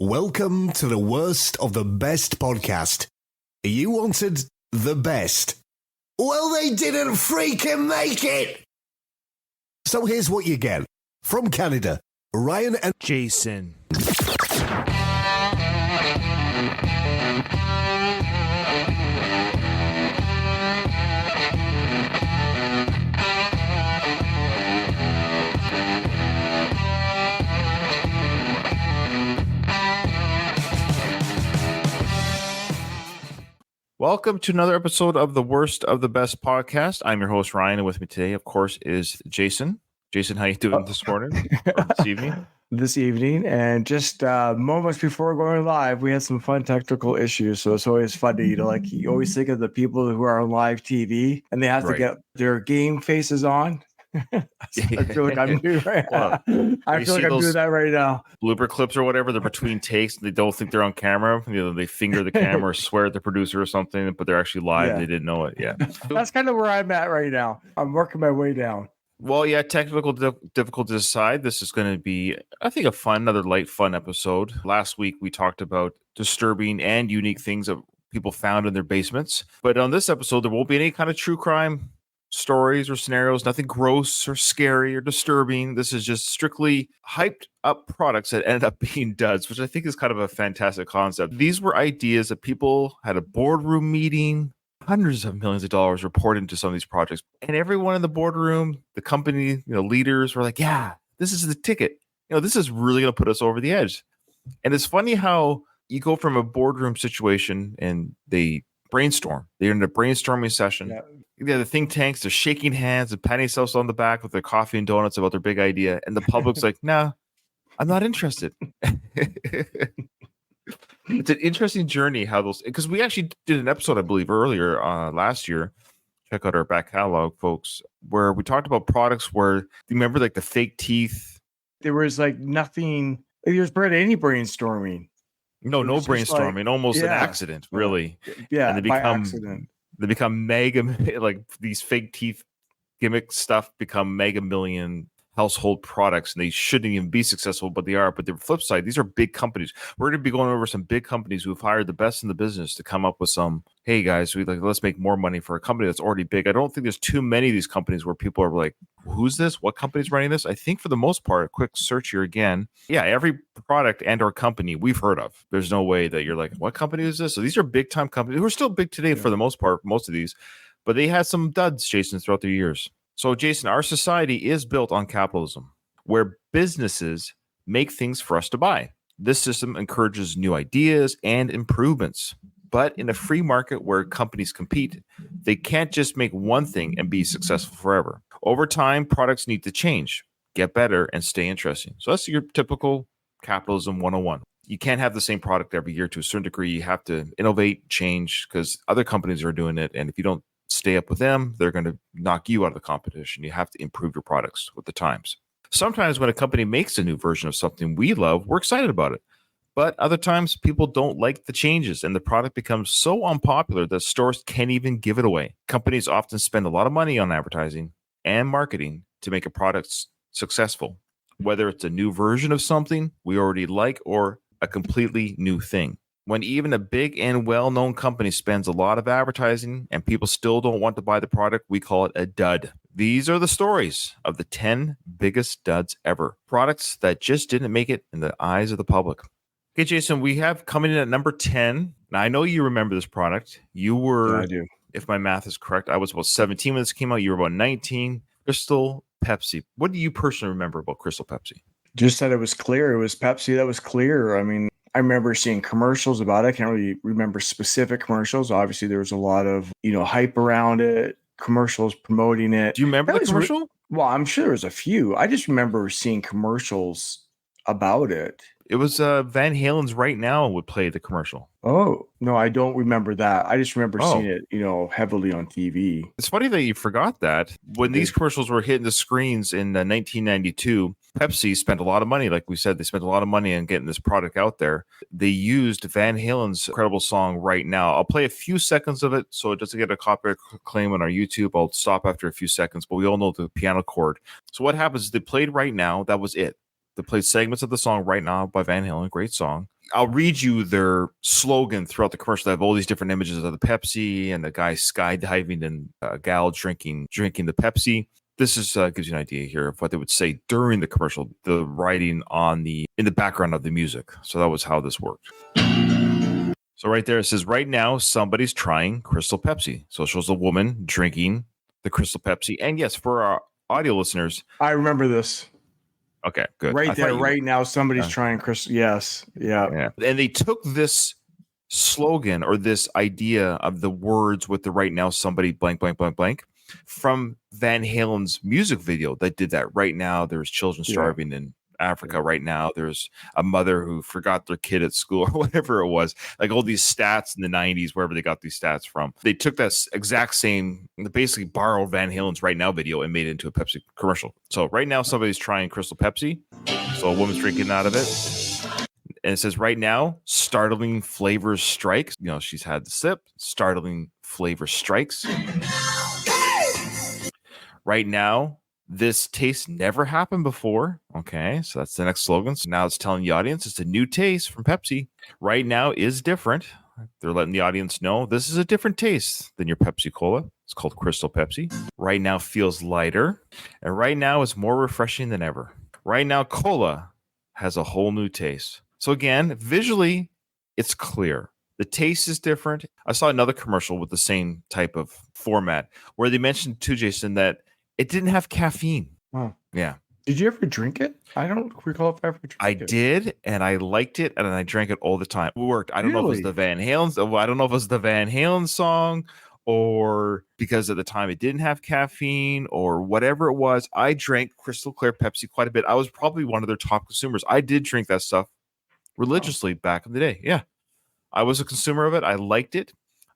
Welcome to the worst of the best podcast. You wanted the best. Well, they didn't freaking make it. So here's what you get. From Canada, Ryan and Jason. Welcome to another episode of the Worst of the Best podcast. I'm your host, Ryan, and with me today, of course, is Jason. Jason, how you doing this morning or this evening? This evening, and just moments before going live, we had some fun technical issues. So it's always fun to, you always think of the people who are on live TV and they have to get their game faces on. I feel like I'm doing right now. I feel like I'm doing that right now. Blooper clips or whatever, they're between takes. They don't think they're on camera. They finger the camera or swear at the producer or something, but they're actually live. Yeah. They didn't know it. Yeah. That's kind of where I'm at right now. I'm working my way down. Well, yeah, technical difficulties aside, this is going to be, I think, another light, fun episode. Last week, we talked about disturbing and unique things that people found in their basements. But on this episode, there won't be any kind of true crime stories or scenarios, nothing gross or scary or disturbing. This is just strictly hyped up products that ended up being duds, which I think is kind of a fantastic concept. These were ideas that people had a boardroom meeting, hundreds of millions of dollars reported into some of these projects. And everyone in the boardroom, the company, leaders were like, yeah, this is the ticket. This is really going to put us over the edge. And it's funny how you go from a boardroom situation and they brainstorm. They're in a brainstorming session. Yeah, the think tanks, they're shaking hands and patting themselves on the back with their coffee and donuts about their big idea. And the public's like, nah, I'm not interested. It's an interesting journey how those, because we actually did an episode, I believe, earlier last year. Check out our back catalog, folks, where we talked about products where, do you remember like the fake teeth? There was like nothing, there's barely any brainstorming. No brainstorming, almost an accident, really. Yeah, and by accident. They become mega, like these fake teeth gimmick stuff become mega million household products, and they shouldn't even be successful, but they are. But the flip side, these are big companies. We're going to be going over some big companies who've hired the best in the business to come up with some, hey guys, let's make more money for a company that's already big. I don't think there's too many of these companies where people are like, who's this? What company's running this? I think for the most part, a quick search here again. Yeah, every product and or company we've heard of. There's no way that you're like, what company is this? So these are big time companies who are still big today for the most part, most of these, but they had some duds, Jason, throughout the years. So, Jason, our society is built on capitalism, where businesses make things for us to buy. This system encourages new ideas and improvements. But in a free market where companies compete, they can't just make one thing and be successful forever. Over time, products need to change, get better, and stay interesting. So that's your typical capitalism 101. You can't have the same product every year to a certain degree. You have to innovate, change, because other companies are doing it. And if you don't stay up with them, they're going to knock you out of the competition. You have to improve your products with the times. Sometimes when a company makes a new version of something we love, we're excited about it. But other times people don't like the changes and the product becomes so unpopular that stores can't even give it away. Companies often spend a lot of money on advertising and marketing to make a product successful, whether it's a new version of something we already like or a completely new thing. When even a big and well-known company spends a lot of advertising and people still don't want to buy the product, we call it a dud. These are the stories of the 10 biggest duds ever. Products that just didn't make it in the eyes of the public. Okay, Jason, we have coming in at number 10. Now, I know you remember this product. You were, I do. If my math is correct, I was about 17 when this came out. You were about 19. Crystal Pepsi. What do you personally remember about Crystal Pepsi? Just that it was clear. It was Pepsi that was clear. I mean, I remember seeing commercials about it. I can't really remember specific commercials. Obviously, there was a lot of, hype around it, commercials promoting it. Do you remember the commercial? Well, I'm sure there was a few. I just remember seeing commercials about it. It was Van Halen's Right Now would play the commercial. Oh, no, I don't remember that. I just remember seeing it, heavily on TV. It's funny that you forgot that. When these commercials were hitting the screens in 1992, Pepsi spent a lot of money. Like we said, they spent a lot of money on getting this product out there. They used Van Halen's incredible song Right Now. I'll play a few seconds of it so it doesn't get a copyright claim on our YouTube. I'll stop after a few seconds, but we all know the piano chord. So what happens is they played Right Now. That was it. They played segments of the song Right Now by Van Halen. Great song. I'll read you their slogan throughout the commercial. They have all these different images of the Pepsi and the guy skydiving and a gal drinking the Pepsi. This is gives you an idea here of what they would say during the commercial, the writing in the background of the music. So that was how this worked. So right there, it says, right now, somebody's trying Crystal Pepsi. So it shows a woman drinking the Crystal Pepsi. And yes, for our audio listeners. I remember this. Okay, good. Right there, right now, somebody's trying Crystal. Yes. Yeah. And they took this slogan or this idea of the words with the right now, somebody blank, blank, blank, blank from Van Halen's music video that did that. Right now, there's children starving in Africa. Right now, there's a mother who forgot their kid at school or whatever it was. Like all these stats in the 90s, wherever they got these stats from. They took that exact same, basically borrowed Van Halen's Right Now video and made it into a Pepsi commercial. So right now, somebody's trying Crystal Pepsi. So a woman's drinking out of it. And it says, right now, startling flavors strikes. You know, she's had the sip. Startling flavor strikes. Right now, this taste never happened before. Okay, so that's the next slogan. So now it's telling the audience it's a new taste from Pepsi. Right now is different. They're letting the audience know this is a different taste than your Pepsi Cola. It's called Crystal Pepsi. Right now feels lighter. And right now is more refreshing than ever. Right now, Cola has a whole new taste. So again, visually, it's clear. The taste is different. I saw another commercial with the same type of format where they mentioned too, Jason, that it didn't have caffeine. Wow. Yeah. Did you ever drink it? I don't recall if I ever drank it. I did, and I liked it, and I drank it all the time. It worked. I don't know if it was the Van Halen. I don't know if it was the Van Halen song, or because at the time it didn't have caffeine, or whatever it was. I drank Crystal Clear Pepsi quite a bit. I was probably one of their top consumers. I did drink that stuff religiously back in the day. Yeah, I was a consumer of it. I liked it.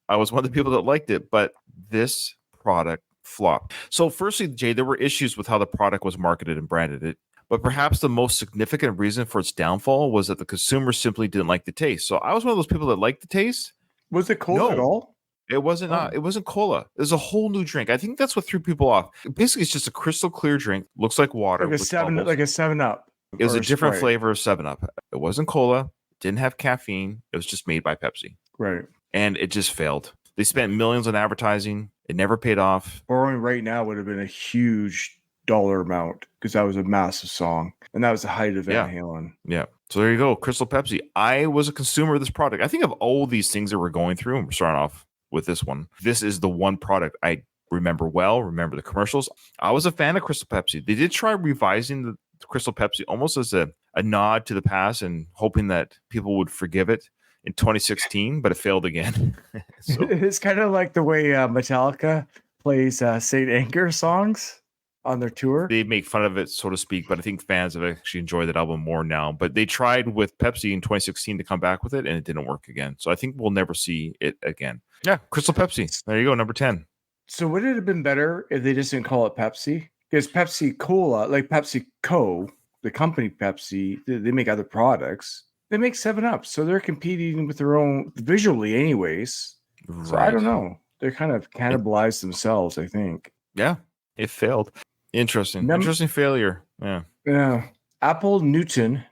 I was one of the people that liked it, but this product flop. So firstly, Jay, there were issues with how the product was marketed and branded it, but perhaps the most significant reason for its downfall was that the consumer simply didn't like the taste. So I was one of those people that liked the taste. Was it cola at all? It wasn't. It wasn't cola. It was a whole new drink. I think that's what threw people off. Basically, it's just a crystal clear drink. Looks like water. Like a 7-Up. It was a different flavor of 7-Up. It wasn't cola. Didn't have caffeine. It was just made by Pepsi. Right. And it just failed. They spent millions on advertising. It never paid off. Borrowing Right Now would have been a huge dollar amount because that was a massive song. And that was the height of Van Halen. Yeah. So there you go. Crystal Pepsi. I was a consumer of this product. I think of all these things that we're going through, and we're starting off with this one. This is the one product I remember well, remember the commercials. I was a fan of Crystal Pepsi. They did try revising the Crystal Pepsi almost as a nod to the past and hoping that people would forgive it in 2016, but it failed again. So. It's kind of like the way Metallica plays Saint Anger songs on their tour. They make fun of it, so to speak, but I think fans have actually enjoyed that album more now. But they tried with Pepsi in 2016 to come back with it, and it didn't work again. So I think we'll never see it again. Yeah, Crystal Pepsi. There you go, number 10. So would it have been better if they just didn't call it Pepsi? Because Pepsi Cola, like PepsiCo, the company Pepsi, they make other products. They make 7-Up, so they're competing with their own visually anyways. Right. So I don't know. They're kind of cannibalized themselves, I think. Yeah, it failed. Interesting. Interesting failure. Yeah. Yeah. Apple Newton.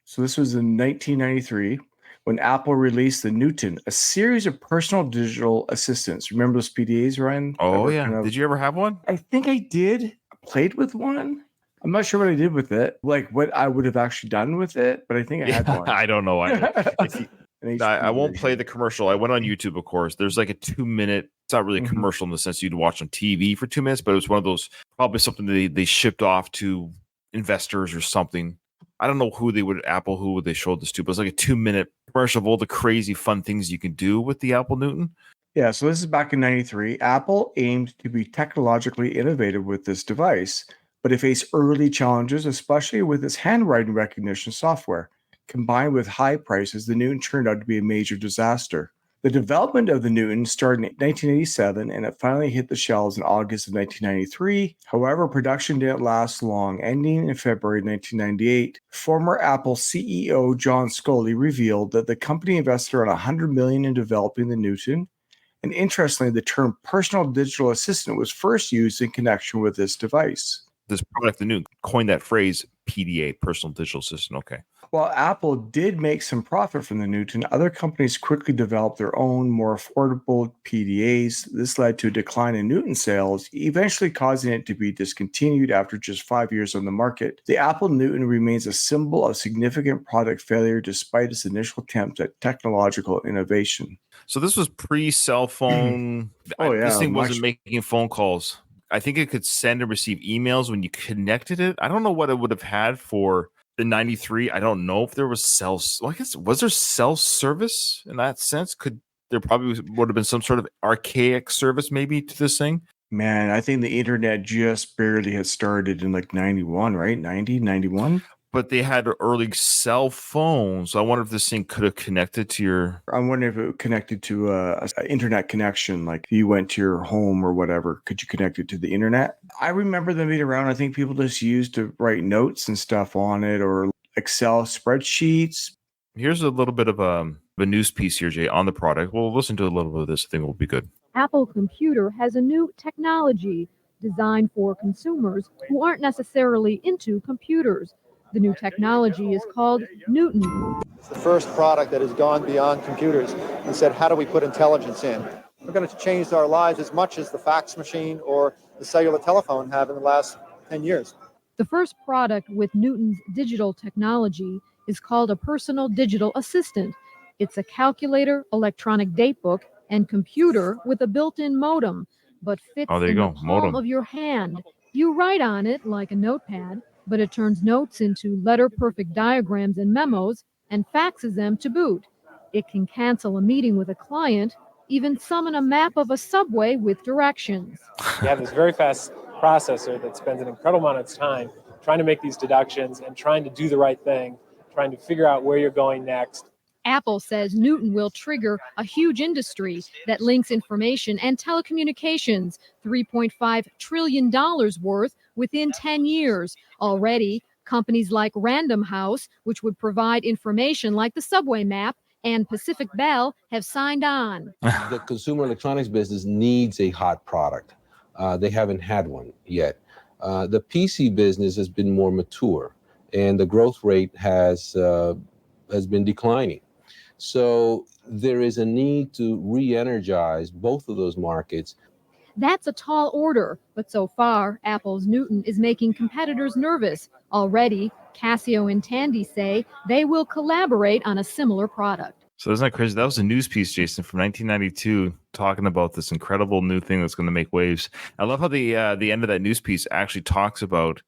So this was in 1993 when Apple released the Newton, a series of personal digital assistants. Remember those PDAs, Ryan? Oh, yeah. Did you ever have one? I think I did. I played with one. I'm not sure what I did with it, like what I would have actually done with it, but I think I had one. I don't know. I won't play the commercial. I went on YouTube, of course. There's like a 2-minute, it's not really a commercial in the sense you'd watch on TV for 2 minutes, but it was one of those, probably something they shipped off to investors or something. I don't know who would they show this to, but it's like a 2-minute commercial of all the crazy fun things you can do with the Apple Newton. Yeah, so this is back in 93. Apple aimed to be technologically innovative with this device, but it faced early challenges, especially with its handwriting recognition software. Combined with high prices, the Newton turned out to be a major disaster. The development of the Newton started in 1987, and it finally hit the shelves in August of 1993. However, production didn't last long, ending in February 1998. Former Apple CEO John Sculley revealed that the company invested around $100 million in developing the Newton. And interestingly, the term personal digital assistant was first used in connection with this device. This product, the Newton, coined that phrase PDA, personal digital assistant. Okay. While Apple did make some profit from the Newton, other companies quickly developed their own, more affordable PDAs. This led to a decline in Newton sales, eventually causing it to be discontinued after just 5 years on the market. The Apple Newton remains a symbol of significant product failure despite its initial attempts at technological innovation. So this was pre-cell phone. This thing wasn't making phone calls. I think it could send and receive emails when you connected it. I don't know what it would have had for the 93. I don't know if there was cell. Well, I guess, was there cell service in that sense? There probably would have been some sort of archaic service maybe to this thing? Man, I think the internet just barely had started in like 91, right? 90, 91? But they had early cell phones. So I wonder if this thing could have connected to your... I'm wondering if it connected to an internet connection, like you went to your home or whatever. Could you connect it to the internet? I remember them being around. I think people just used to write notes and stuff on it or Excel spreadsheets. Here's a little bit of a news piece here, Jay, on the product. We'll listen to a little bit of this. I think it will be good. Apple Computer has a new technology designed for consumers who aren't necessarily into computers. The new technology is called Newton. It's the first product that has gone beyond computers and said, how do we put intelligence in? We're going to change our lives as much as the fax machine or the cellular telephone have in the last 10 years. The first product with Newton's digital technology is called a personal digital assistant. It's a calculator, electronic datebook, and computer with a built-in modem, but fits in the palm of your hand. You write on it like a notepad, but it turns notes into letter-perfect diagrams and memos and faxes them to boot. It can cancel a meeting with a client, even summon a map of a subway with directions. You have this very fast processor that spends an incredible amount of time trying to make these deductions and trying to do the right thing, trying to figure out where you're going next. Apple says Newton will trigger a huge industry that links information and telecommunications, $3.5 trillion worth within 10 years. Already, companies like Random House, which would provide information like the subway map, and Pacific Bell have signed on. The consumer electronics business needs a hot product. They haven't had one yet. The PC business has been more mature, and the growth rate has been declining. So there is a need to re-energize both of those markets. That's a tall order, but so far, Apple's Newton is making competitors nervous. Already, Casio and Tandy say they will collaborate on a similar product. So isn't that crazy? That was a news piece, Jason, from 1992, talking about this incredible new thing that's going to make waves. I love how the end of that news piece actually talks about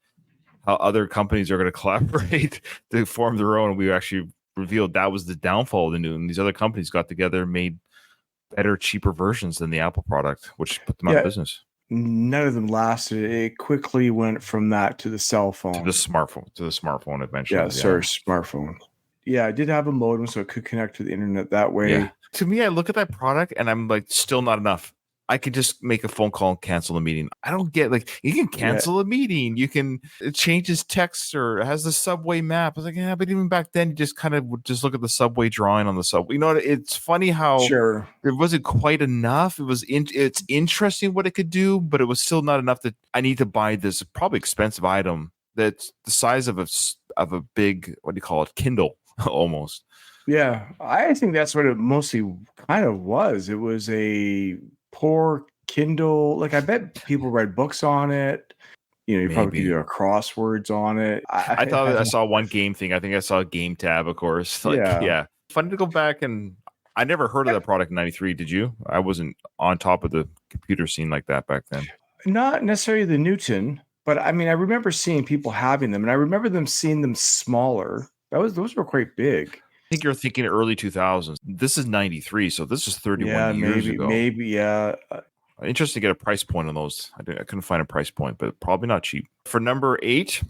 how other companies are going to collaborate to form their own. We actually revealed that was the downfall of the Newton. These other companies got together and made better, cheaper versions than the Apple product, which put them out of business. None of them lasted. It quickly went from that to the cell phone. To the smartphone eventually. Smartphone. Yeah, I did have a modem, so it could connect to the internet that way. Yeah. To me, I look at that product and I'm like, still not enough. I could just make a phone call and cancel a meeting. I don't get, like, you can cancel a meeting. You can, it changes text or it has the subway map. I was like, yeah, but even back then, you just kind of would just look at the subway drawing on the subway. You know, it's funny how it wasn't quite enough. It's interesting what it could do, but it was still not enough that I need to buy this probably expensive item that's the size of a big, what do you call it, Kindle almost. Yeah, I think that's what it mostly kind of was. It was a poor Kindle. Like, I bet people read books on it. You know, you probably could do crosswords on it. I thought I saw one game thing. I think I saw a game tab, of course. Like, yeah. Funny to go back, and I never heard of that product in 93. Did you? I wasn't on top of the computer scene like that back then. Not necessarily the Newton, but I mean, I remember seeing people having them, and I remember them seeing them smaller. Those were quite big. I think you're thinking early 2000s. This is 93, so this is 31 years ago. Maybe. Interesting to get a price point on those. I couldn't find a price point, but probably not cheap. For number 8,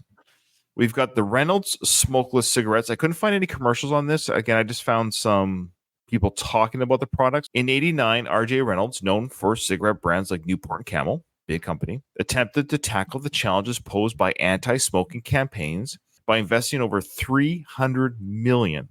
we've got the Reynolds smokeless cigarettes. I couldn't find any commercials on this. Again, I just found some people talking about the products. In 89, R.J. Reynolds, known for cigarette brands like Newport and Camel, big company, attempted to tackle the challenges posed by anti-smoking campaigns by investing over $300 million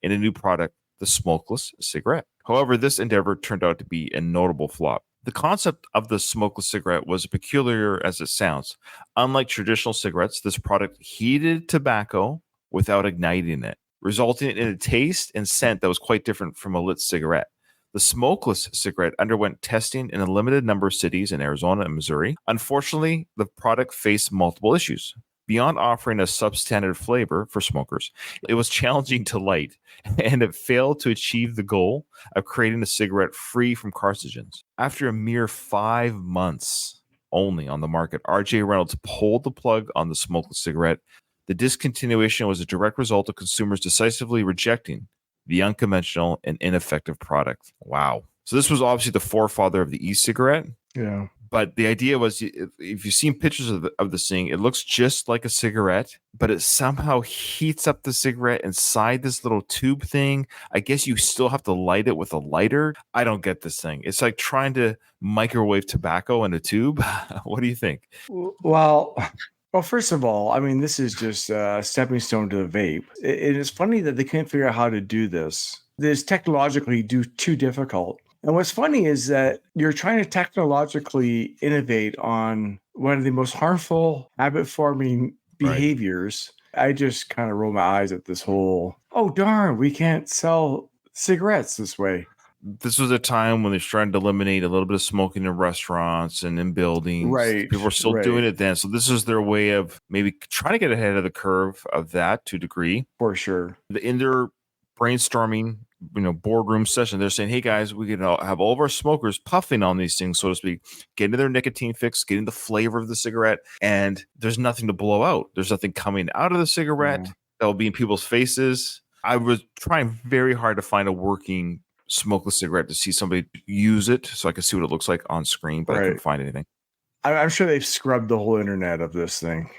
in a new product, the smokeless cigarette. However, this endeavor turned out to be a notable flop. The concept of the smokeless cigarette was peculiar as it sounds. Unlike traditional cigarettes, this product heated tobacco without igniting it, resulting in a taste and scent that was quite different from a lit cigarette. The smokeless cigarette underwent testing in a limited number of cities in Arizona and Missouri. Unfortunately, the product faced multiple issues. Beyond offering a substandard flavor for smokers, it was challenging to light, and it failed to achieve the goal of creating a cigarette free from carcinogens. After a mere 5 months only on the market, R.J. Reynolds pulled the plug on the smokeless cigarette. The discontinuation was a direct result of consumers decisively rejecting the unconventional and ineffective product. Wow. So this was obviously the forefather of the e-cigarette. Yeah. But the idea was, if you've seen pictures of this thing, it looks just like a cigarette, but it somehow heats up the cigarette inside this little tube thing. I guess you still have to light it with a lighter. I don't get this thing. It's like trying to microwave tobacco in a tube. What do you think? Well, first of all, I mean, this is just a stepping stone to the vape. It is funny that they couldn't figure out how to do this. This technologically too difficult. And what's funny is that you're trying to technologically innovate on one of the most harmful habit-forming behaviors. Right. I just kind of roll my eyes at this whole, oh, darn, we can't sell cigarettes this way. This was a time when they're trying to eliminate a little bit of smoking in restaurants and in buildings. Right. People were still doing it then. So this is their way of maybe trying to get ahead of the curve of that to a degree. For sure. In their brainstorming, boardroom session, they're saying, hey guys, we can have all of our smokers puffing on these things, so to speak, getting their nicotine fix, getting the flavor of the cigarette, and there's nothing to blow out. There's nothing coming out of the cigarette that will be in people's faces. I was trying very hard to find a working smokeless cigarette to see somebody use it so I could see what it looks like on screen, but I couldn't find anything. I'm sure they've scrubbed the whole internet of this thing.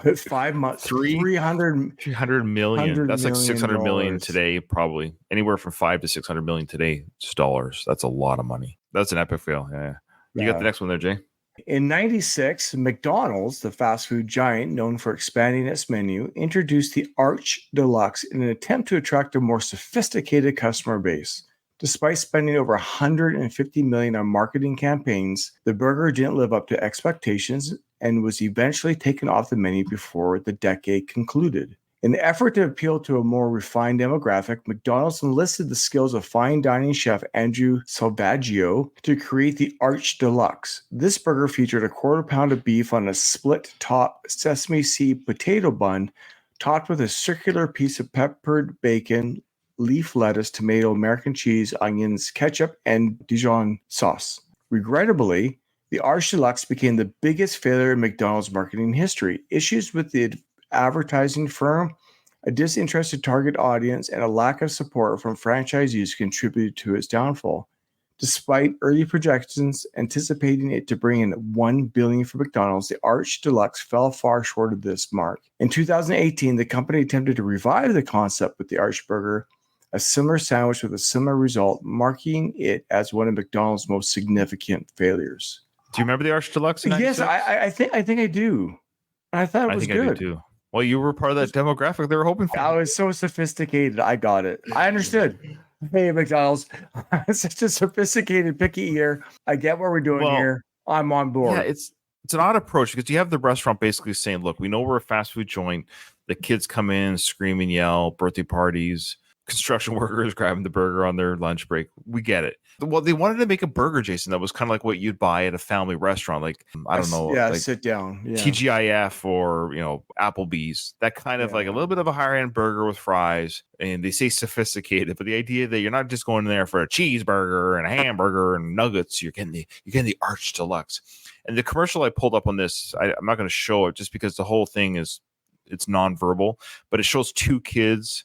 But 5 months, 300 million. That's like 600 million today, probably anywhere from 5 to 600 million today. Just dollars. That's a lot of money. That's an epic fail. Yeah. You got the next one there, Jay. In 96, McDonald's, the fast food giant known for expanding its menu, introduced the Arch Deluxe in an attempt to attract a more sophisticated customer base. Despite spending over $150 million on marketing campaigns, the burger didn't live up to expectations and was eventually taken off the menu before the decade concluded. In the effort to appeal to a more refined demographic, McDonald's enlisted the skills of fine dining chef Andrew Salvaggio to create the Arch Deluxe. This burger featured a quarter pound of beef on a split-top sesame seed potato bun, topped with a circular piece of peppered bacon, leaf lettuce, tomato, American cheese, onions, ketchup, and Dijon sauce. Regrettably, the Arch Deluxe became the biggest failure in McDonald's marketing history. Issues with the advertising firm, a disinterested target audience, and a lack of support from franchisees contributed to its downfall. Despite early projections anticipating it to bring in $1 billion for McDonald's, the Arch Deluxe fell far short of this mark. In 2018, the company attempted to revive the concept with the Arch Burger, a similar sandwich with a similar result, marking it as one of McDonald's most significant failures. Do you remember the Arch Deluxe? Yes, I think I do. I thought it was good. I do too. Well, you were part of that demographic they were hoping for. I was so sophisticated. I got it. I understood. Hey, McDonald's, I'm such a sophisticated picky ear. I get what we're doing here. I'm on board. Yeah, it's an odd approach because you have the restaurant basically saying, look, we know we're a fast food joint. The kids come in, scream and yell, birthday parties, construction workers grabbing the burger on their lunch break. We get it. Well, they wanted to make a burger, Jason, that was kind of like what you'd buy at a family restaurant. Like, I don't know. Yeah, like sit down. Yeah. TGIF or, Applebee's. That kind of like a little bit of a higher end burger with fries. And they say sophisticated, but the idea that you're not just going there for a cheeseburger and a hamburger and nuggets. You're getting the Arch Deluxe. And the commercial I pulled up on this, I'm not going to show it just because the whole thing it's nonverbal, but it shows two kids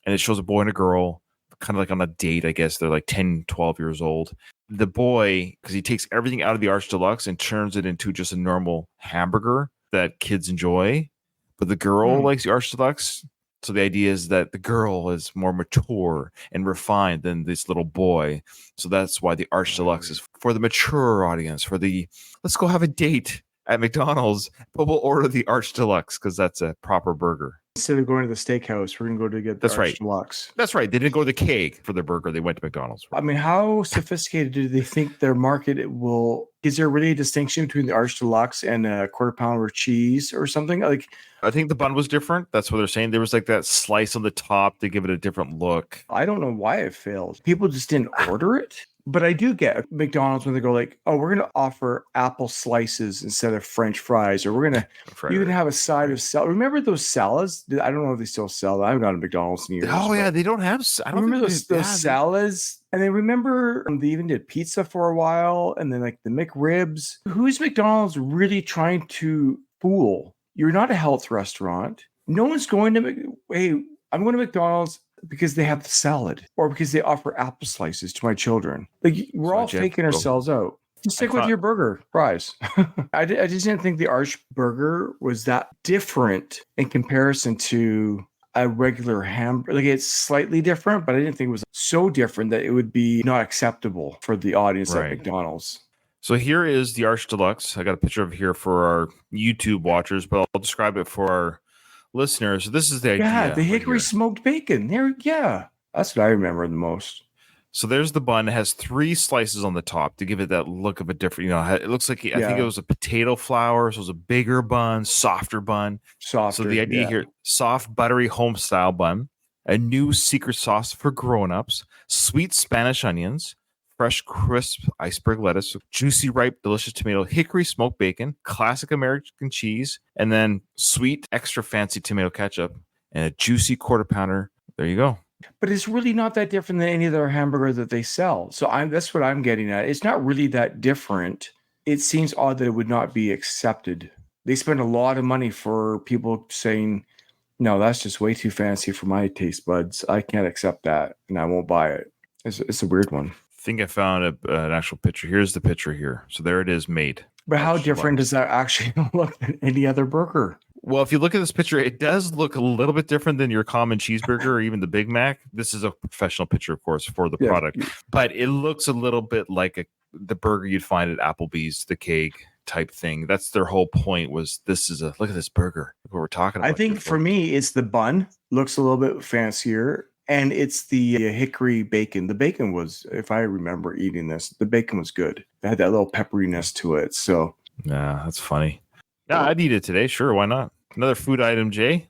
and it shows a boy and a girl kind of like on a date. I guess they're like 10, 12 years old. The boy, because he takes everything out of the Arch Deluxe and turns it into just a normal hamburger that kids enjoy. But the girl likes the Arch Deluxe. So the idea is that the girl is more mature and refined than this little boy. So that's why the Arch Deluxe is for the mature audience, for the let's go have a date at McDonald's, but we'll order the Arch Deluxe because that's a proper burger. Instead of going to the steakhouse, we're going to go to get the Arch Deluxe. That's right. They didn't go to the Keg for their burger. They went to McDonald's. I mean, how sophisticated do they think their market will is there really a distinction between the Arch Deluxe and a quarter pounder with cheese or something? Like, I think the bun was different. That's what they're saying. There was like that slice on the top to give it a different look. I don't know why it failed. People just didn't order it. But I do get McDonald's when they go like, oh, we're going to offer apple slices instead of French fries, or we're going to, you can have a side of salad. Remember those salads? I don't know if they still sell that. I haven't gone to McDonald's in years. Oh, yeah. They don't have, I don't remember those salads. And then remember they even did pizza for a while. And then like the McRibs. Who's McDonald's really trying to fool? You're not a health restaurant. No one's going to, hey, I'm going to McDonald's because they have the salad or because they offer apple slices to my children. Like we're all faking ourselves out. Just stick with your burger fries. I just didn't think the Arch burger was that different in comparison to a regular hamburger. Like it's slightly different, but I didn't think it was so different that it would be not acceptable for the audience at McDonald's. So here is the Arch Deluxe. I got a picture of it here for our YouTube watchers, but I'll describe it for our listeners. This is the idea. Yeah, the hickory smoked bacon. That's what I remember the most. So there's the bun. It has 3 slices on the top to give it that look of a different, it looks like, I think it was a potato flour. So it was a bigger bun, softer bun. So the idea here, soft, buttery home style bun, a new secret sauce for grown-ups, sweet Spanish onions, fresh, crisp iceberg lettuce, juicy, ripe, delicious tomato, hickory smoked bacon, classic American cheese, and then sweet, extra fancy tomato ketchup, and a juicy quarter pounder. There you go. But it's really not that different than any other hamburger that they sell. So that's what I'm getting at. It's not really that different. It seems odd that it would not be accepted. They spend a lot of money for people saying, no, that's just way too fancy for my taste buds. I can't accept that, and I won't buy it. It's a weird one. I think I found an actual picture. Here's the picture here. So there it is, made. But how different does that actually look than any other burger? Well, if you look at this picture, it does look a little bit different than your common cheeseburger or even the Big Mac. This is a professional picture, of course, for the product. But it looks a little bit like the burger you'd find at Applebee's, the keg type thing. That's their whole point was look at this burger. What we're talking about. I think for me, it's the bun. Looks a little bit fancier. And it's the hickory bacon. The bacon was, if I remember eating this, the bacon was good. It had that little pepperiness to it. So, yeah, that's funny. Yeah, I'd eat it today. Sure, why not? Another food item, Jay.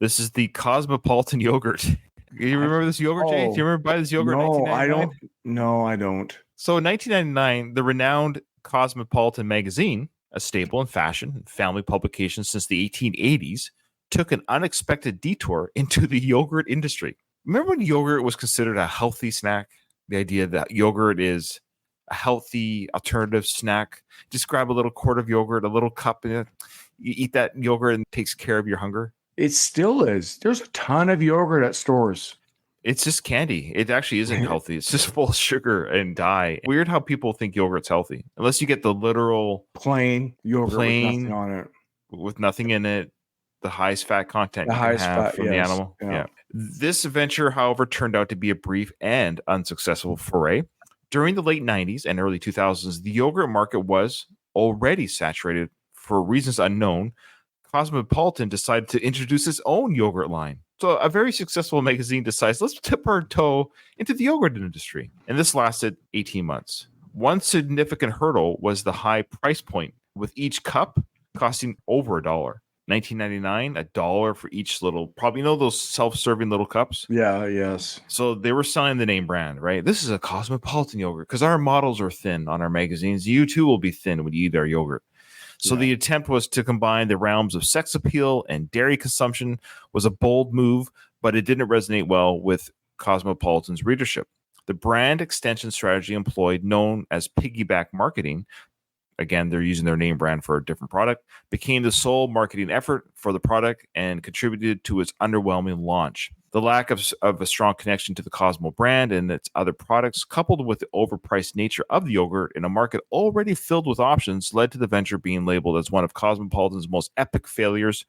This is the Cosmopolitan yogurt. You remember this yogurt, Jay? Do you remember buying this yogurt? No, I don't. No, I don't. So in 1999, the renowned Cosmopolitan magazine, a staple in fashion and family publication since the 1880s, took an unexpected detour into the yogurt industry. Remember when yogurt was considered a healthy snack? The idea that yogurt is a healthy alternative snack. Just grab a little quart of yogurt, a little cup, and you eat that yogurt and it takes care of your hunger. It still is. There's a ton of yogurt at stores. It's just candy. It actually isn't healthy. It's just full of sugar and dye. Weird how people think yogurt's healthy. Unless you get the literal plain yogurt with nothing on it. With nothing in it. The highest fat content you can have from the animal. Yeah. This venture, however, turned out to be a brief and unsuccessful foray. During the late 90s and early 2000s, the yogurt market was already saturated for reasons unknown. Cosmopolitan decided to introduce its own yogurt line. So a very successful magazine decides, let's dip our toe into the yogurt industry. And this lasted 18 months. One significant hurdle was the high price point, with each cup costing over $1. $19.99, $1 for each little, probably, those self-serving little cups. Yeah, yes. So they were selling the name brand, right? This is a Cosmopolitan yogurt because our models are thin on our magazines. You too will be thin when you eat our yogurt. So the attempt was to combine the realms of sex appeal and dairy consumption. Was a bold move, but it didn't resonate well with Cosmopolitan's readership. The brand extension strategy employed, known as piggyback marketing, again, they're using their name brand for a different product, became the sole marketing effort for the product and contributed to its underwhelming launch. The lack of a strong connection to the Cosmo brand and its other products, coupled with the overpriced nature of the yogurt in a market already filled with options, led to the venture being labeled as one of Cosmopolitan's most epic failures.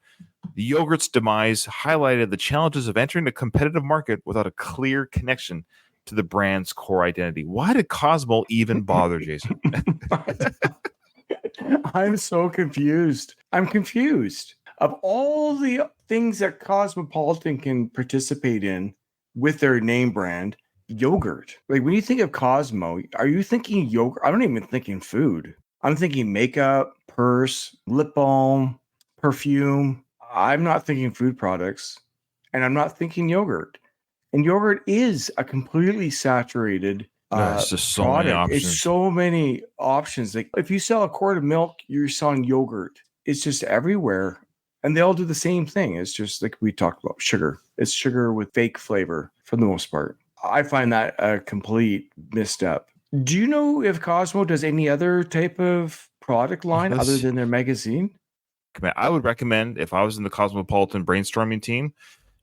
The yogurt's demise highlighted the challenges of entering a competitive market without a clear connection to the brand's core identity. Why did Cosmo even bother, Jason? I'm so confused. I'm confused. Of all the things that Cosmopolitan can participate in with their name brand, yogurt. Like when you think of Cosmo, are you thinking yogurt? I don't even thinking food. I'm thinking makeup, purse, lip balm, perfume. I'm not thinking food products, and I'm not thinking yogurt. And yogurt is a completely saturated There's just so many product. It's options. so many options. Like if you sell a quart of milk, you're selling yogurt. It's just everywhere. And they all do the same thing. It's just like we talked about sugar. It's sugar with fake flavor for the most part. I find that a complete misstep. Do you know if Cosmo does any other type of product line Let's other see. than their magazine? I would recommend, if I was in the Cosmopolitan brainstorming team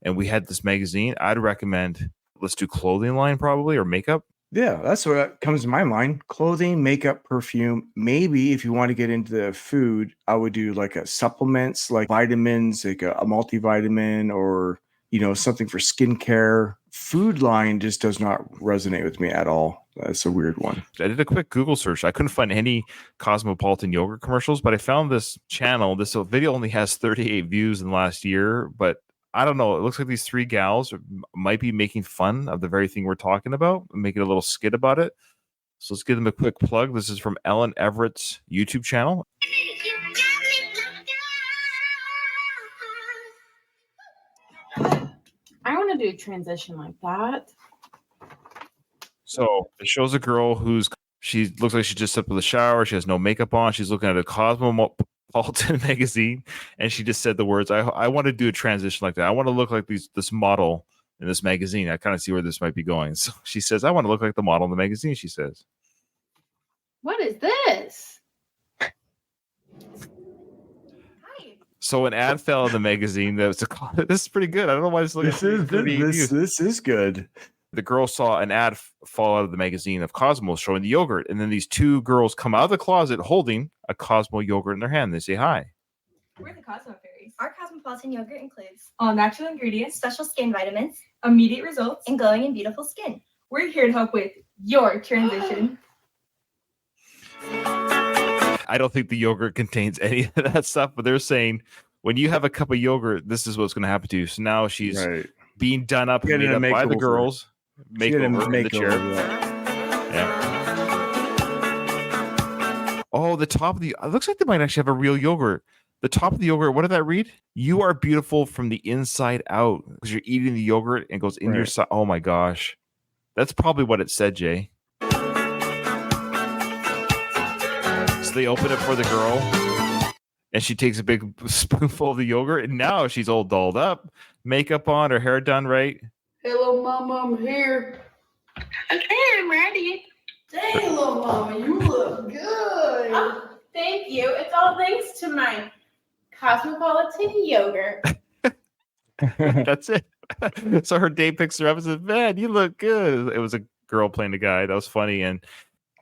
and we had this magazine, I'd recommend let's do clothing line probably or makeup. Yeah, that's what comes to my mind. Clothing, makeup, perfume. Maybe if you want to get into the food, I would do like a supplements, like vitamins, like a multivitamin or, something for skincare. Food line just does not resonate with me at all. That's a weird one. I did a quick Google search. I couldn't find any Cosmopolitan yogurt commercials, but I found this channel. This video only has 38 views in the last year, but I don't know. It looks like these three gals might be making fun of the very thing we're talking about, making a little skit about it. So let's give them a quick plug. This is from Ellen Everett's YouTube channel. I want to do a transition like that. So it shows a girl she looks like she just stepped out of the shower. She has no makeup on. She's looking at a Cosmopolitan magazine, and she just said the words, I want to do a transition like that. I want to look like this model in this magazine. I kind of see where this might be going. So she says, I want to look like the model in the magazine, she says. What is this? So an ad fell in the magazine. This is pretty good. I don't know why it's looking. This is good. The girl saw an ad fall out of the magazine of Cosmo showing the yogurt, and then these two girls come out of the closet holding a Cosmo yogurt in their hand. They say hi. We're the Cosmo Fairies. Our Cosmopolitan yogurt includes all natural ingredients, special skin vitamins, immediate results, and glowing and beautiful skin. We're here to help with your transition. I don't think the yogurt contains any of that stuff, but they're saying when you have a cup of yogurt, this is what's going to happen to you. So now she's being done up and made up by the girls. Makeover in the chair. Yeah. Oh, the top of it looks like they might actually have a real yogurt. The top of the yogurt, what did that read? You are beautiful from the inside out, because you're eating the yogurt and it goes in your side. Oh my gosh. That's probably what it said, Jay. So they open it for the girl, and she takes a big spoonful of the yogurt, and now she's all dolled up, makeup on, her hair done right. Hello, Mama, I'm here. Okay, I'm ready. Dang, little Mama, you look good. Oh, thank you. It's all thanks to my Cosmopolitan yogurt. That's it. So her date picks her up and says, man, you look good. It was a girl playing a guy. That was funny. And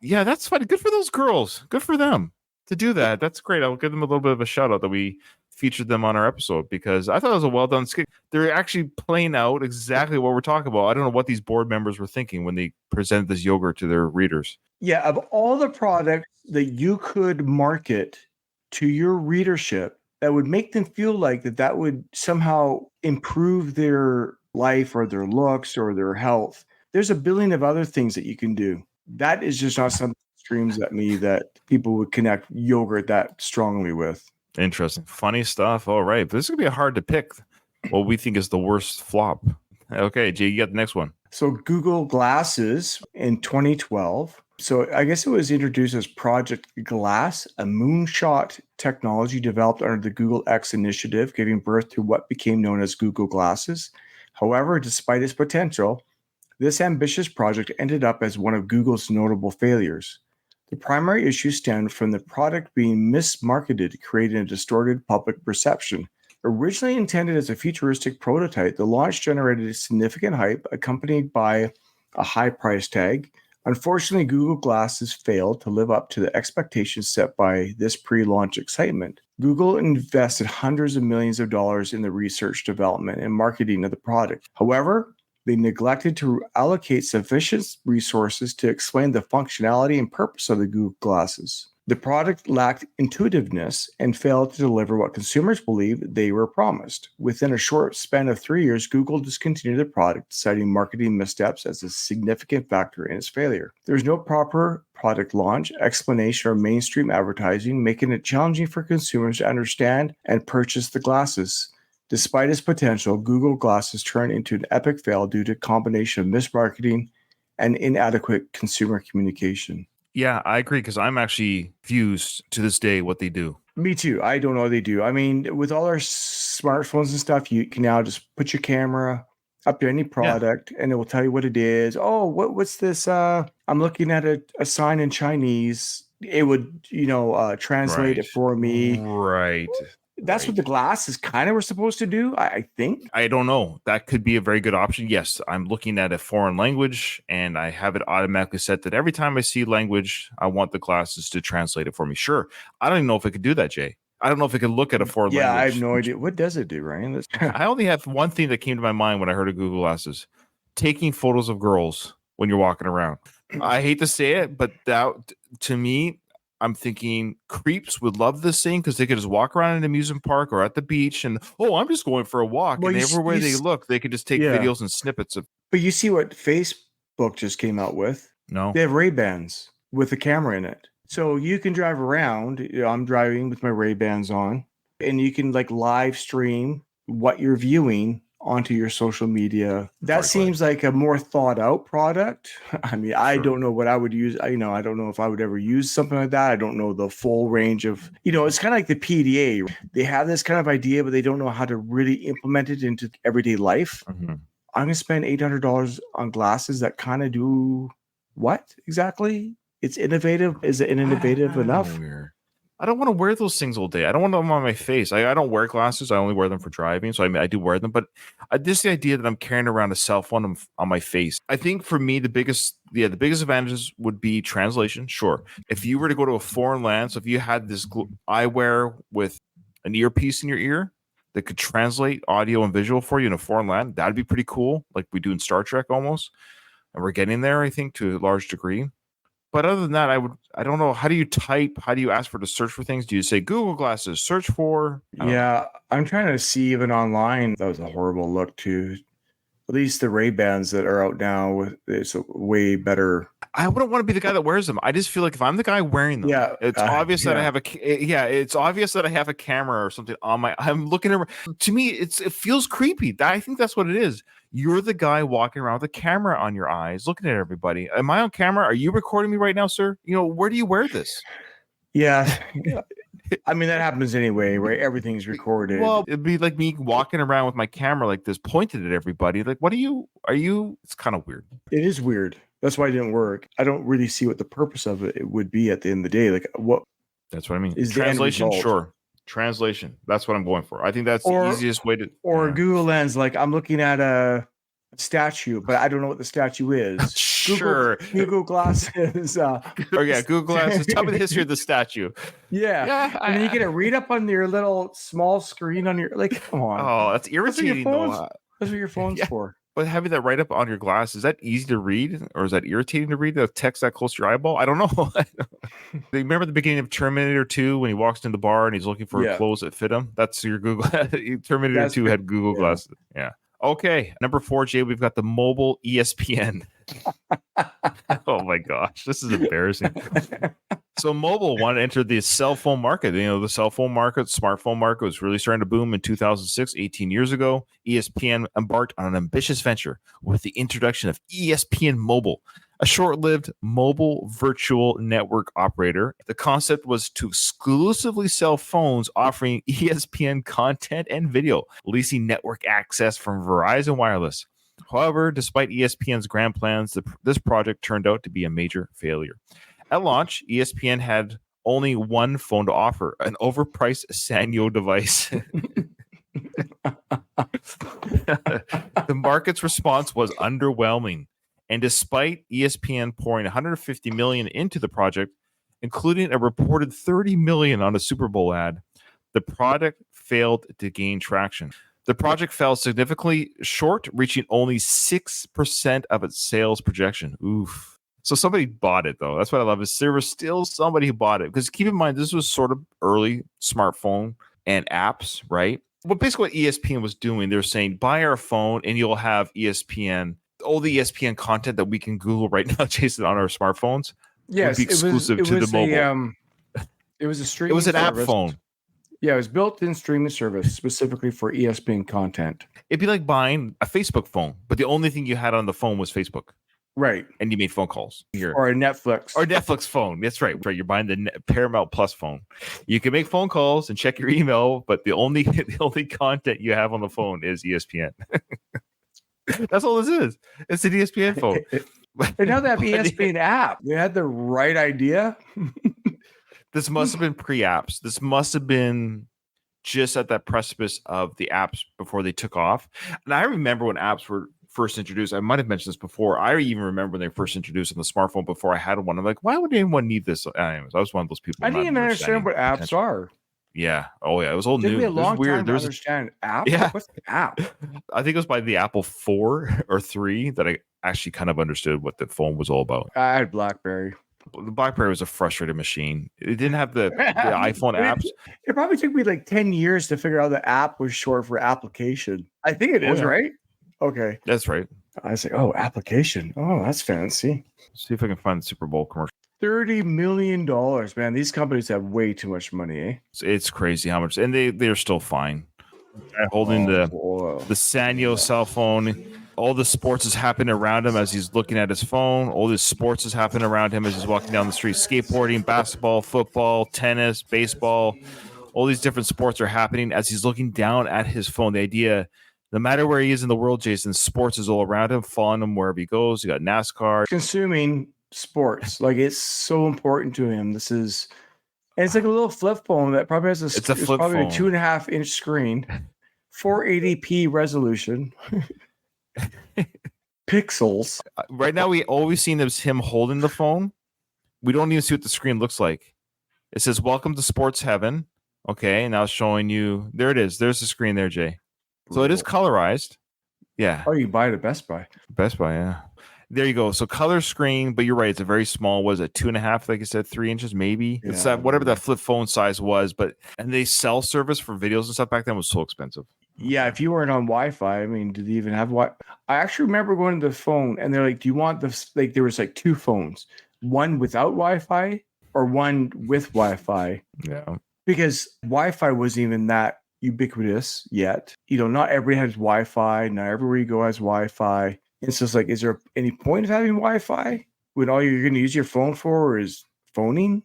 yeah, that's funny. Good for those girls. Good for them to do that. That's great. I'll give them a little bit of a shout out that we featured them on our episode, because I thought it was a well done skit. They're actually playing out exactly what we're talking about. I don't know what these board members were thinking when they presented this yogurt to their readers. Yeah, of all the products that you could market to your readership that would make them feel like that would somehow improve their life or their looks or their health, there's a billion of other things that you can do. That is just not something that screams at me that people would connect yogurt that strongly with. Interesting. Funny stuff. All right. But this is going to be hard to pick what we think is the worst flop. Okay, Jay, you got the next one. So Google Glasses in 2012. So I guess it was introduced as Project Glass, a moonshot technology developed under the Google X initiative, giving birth to what became known as Google Glasses. However, despite its potential, this ambitious project ended up as one of Google's notable failures. The primary issue stemmed from the product being mismarketed, creating a distorted public perception. Originally intended as a futuristic prototype, the launch generated significant hype accompanied by a high price tag. Unfortunately, Google Glasses failed to live up to the expectations set by this pre-launch excitement. Google invested hundreds of millions of dollars in the research, development, and marketing of the product. However, they neglected to allocate sufficient resources to explain the functionality and purpose of the Google Glasses. The product lacked intuitiveness and failed to deliver what consumers believed they were promised. Within a short span of 3 years, Google discontinued the product, citing marketing missteps as a significant factor in its failure. There was no proper product launch, explanation, or mainstream advertising, making it challenging for consumers to understand and purchase the glasses. Despite its potential, Google Glasses turned into an epic fail due to a combination of mismarketing and inadequate consumer communication. Yeah, I agree because I'm actually confused to this day what they do. Me too. I don't know what they do. I mean, with all our smartphones and stuff, you can now just put your camera up to any product and it will tell you what it is. Oh, what's this? I'm looking at a sign in Chinese. It would, translate it for me. Right. That's what the glasses kind of were supposed to do, I think. I don't know. That could be a very good option. Yes, I'm looking at a foreign language and I have it automatically set that every time I see language, I want the glasses to translate it for me. Sure. I don't even know if it could do that, Jay. I don't know if it could look at a foreign language. Yeah, I have no idea. What does it do, Ryan? I only have one thing that came to my mind when I heard of Google Glasses. Taking photos of girls when you're walking around. I hate to say it, but that, to me, I'm thinking creeps would love this thing because they could just walk around in an amusement park or at the beach and, I'm just going for a walk. Well, and everywhere they look, they could just take videos and snippets of. But you see what Facebook just came out with? No. They have Ray-Bans with a camera in it. So you can drive around. I'm driving with my Ray-Bans on, and you can live stream what you're viewing onto your social media. That seems like a more thought out product. I mean, I don't know what I would use. I don't know if I would ever use something like that. I don't know the full range of, it's kind of like the PDA. They have this kind of idea, but they don't know how to really implement it into everyday life. Mm-hmm. I'm going to spend $800 on glasses that kind of do what exactly? It's innovative. Is it innovative enough? I don't want to wear those things all day. I don't want them on my face. I don't wear glasses. I only wear them for driving. So I do wear them. But just the idea that I'm carrying around a cell phone on my face. I think for me, the biggest advantages would be translation. Sure. If you were to go to a foreign land, so if you had this eyewear with an earpiece in your ear that could translate audio and visual for you in a foreign land, that'd be pretty cool. Like we do in Star Trek almost. And we're getting there, I think, to a large degree. But other than that, I don't know. How do you type? How do you ask for to search for things? Do you say Google Glasses, search for? Yeah, I'm trying to see even online. That was a horrible look too. At least the Ray-Bans that are out now, it's a way better. I wouldn't want to be the guy that wears them. I just feel like if I'm the guy wearing them, it's obvious that I have it's obvious that I have a camera or something on my. I'm looking around. To me, it feels creepy. I think that's what it is. You're the guy walking around with a camera on your eyes, looking at everybody. Am I on camera? Are you recording me right now, sir? Where do you wear this? Yeah. I mean, that happens anyway, right? Everything's recorded. Well, it'd be like me walking around with my camera like this, pointed at everybody. Like, are you? It's kind of weird. It is weird. That's why it didn't work. I don't really see what the purpose of it would be at the end of the day. Like, what? That's what I mean. Is translation? Sure. Translation. That's what I'm going for. I think that's the easiest way to. Or Google Lens. Like, I'm looking at a statue, but I don't know what the statue is. Sure. Google Glasses. Google Glasses. Tell me the history of the statue. Yeah. And then you get it read up on your little small screen on your, come on. Oh, that's irritating. That's what your phone's for. But having that right up on your glass, is that easy to read or is that irritating to read? The text that close to your eyeball? I don't know. Remember the beginning of Terminator 2 when he walks in the bar and he's looking for clothes that fit him? That's your Google. Terminator 2 had Google Glasses. Yeah. Okay. Number 4, Jay, we've got the mobile ESPN. Oh my gosh. This is embarrassing. So Mobile wanted to enter the cell phone market. The cell phone market, smartphone market was really starting to boom in 2006, 18 years ago. ESPN embarked on an ambitious venture with the introduction of ESPN Mobile, a short-lived mobile virtual network operator. The concept was to exclusively sell phones offering ESPN content and video, leasing network access from Verizon Wireless. However, despite ESPN's grand plans, this project turned out to be a major failure. At launch, ESPN had only one phone to offer, an overpriced Sanyo device. The market's response was underwhelming. And despite ESPN pouring $150 million into the project, including a reported $30 million on a Super Bowl ad, the product failed to gain traction. The project fell significantly short, reaching only 6% of its sales projection. Oof. So somebody bought it though. That's what I love is there was still somebody who bought it because keep in mind this was sort of early smartphone and apps, right? But basically what ESPN was doing, they're saying buy our phone and you'll have ESPN, all the ESPN content that we can Google right now, Jason, on our smartphones. Yes, would be exclusive to the mobile. It was a streaming. It was an service. app phone. Yeah, it was built-in streaming service specifically for ESPN content. It'd be like buying a Facebook phone, but the only thing you had on the phone was Facebook. Right. And you made phone calls here. Or a Netflix. Or Netflix phone. That's right. Right. You're buying the Paramount Plus phone. You can make phone calls and check your email, but the only content you have on the phone is ESPN. That's all this is. It's an ESPN phone. And now they have ESPN app. They had the right idea. This must have been pre-apps. This must have been just at that precipice of the apps before they took off. And I remember when apps were first introduced. I might have mentioned this before. I even remember when they first introduced on the smartphone before I had one. I'm like, why would anyone need this? Anyways, I was one of those people. I didn't even understand what apps are. Yeah. Oh, yeah. It was all new. It was long weird. Time to understand app. Yeah. What's the app? I think it was by the Apple 4 or 3 that I actually kind of understood what the phone was all about. I had BlackBerry. The BlackBerry was a frustrated machine. It didn't have the iPhone apps. It probably took me like 10 years to figure out the app was short for application. I think it is, right? Okay. That's right. I say, oh, application. Oh, that's fancy. See if I can find the Super Bowl commercial. $30 million, man. These companies have way too much money, eh? It's crazy how much, and they're still fine. Holding the Sanyo cell phone. All the sports is happening around him as he's looking at his phone. All this sports is happening around him as he's walking down the street. Skateboarding, basketball, football, tennis, baseball. All these different sports are happening as he's looking down at his phone. The idea, no matter where he is in the world, Jason, sports is all around him, following him wherever he goes. You got NASCAR. Consuming sports. Like, it's so important to him. This is, and it's like a little flip phone that probably has it's probably phone. A 2.5-inch screen, 480p resolution. Pixels. Right now, we always seen is him holding the phone. We don't even see what the screen looks like. It says, "Welcome to Sports Heaven." Okay, now it's showing you. There it is. There's the screen there, Jay. So it is colorized. Yeah. Oh, you can buy it at Best Buy. Best Buy, yeah. There you go. So color screen, but you're right. It's a very small. Was it 2.5? Like I said, 3 inches, maybe. Yeah, it's that whatever that flip phone size was. But and they sell service for videos and stuff back then was so expensive. Yeah, if you weren't on Wi-Fi, I mean, did they even have Wi? I actually remember going to the phone and they're like, "Do you want this?" Like there was like 2 phones, one without Wi-Fi or one with Wi-Fi. Yeah, because Wi-Fi wasn't even that ubiquitous yet. You know, not everybody has Wi-Fi. Not everywhere you go has Wi-Fi. It's just like, is there any point of having Wi-Fi when all you're going to use your phone for is phoning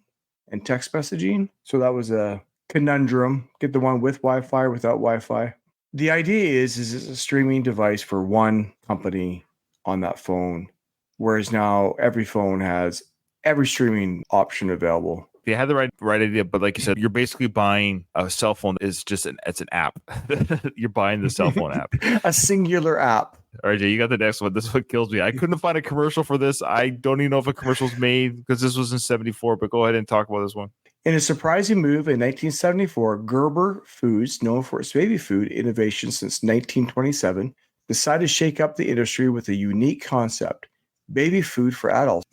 and text messaging? So that was a conundrum. Get the one with Wi-Fi or without Wi-Fi. The idea is it's a streaming device for one company on that phone, whereas now every phone has every streaming option available. They had the right idea, but like you said, you're basically buying a cell phone. It's an app. You're buying the cell phone app, a singular app. All right, Jay, you got the next one. This one kills me. I couldn't find a commercial for this. I don't even know if a commercial's made because this was in '74. But go ahead and talk about this one. In a surprising move in 1974, Gerber Foods, known for its baby food innovation since 1927, decided to shake up the industry with a unique concept: baby food for adults.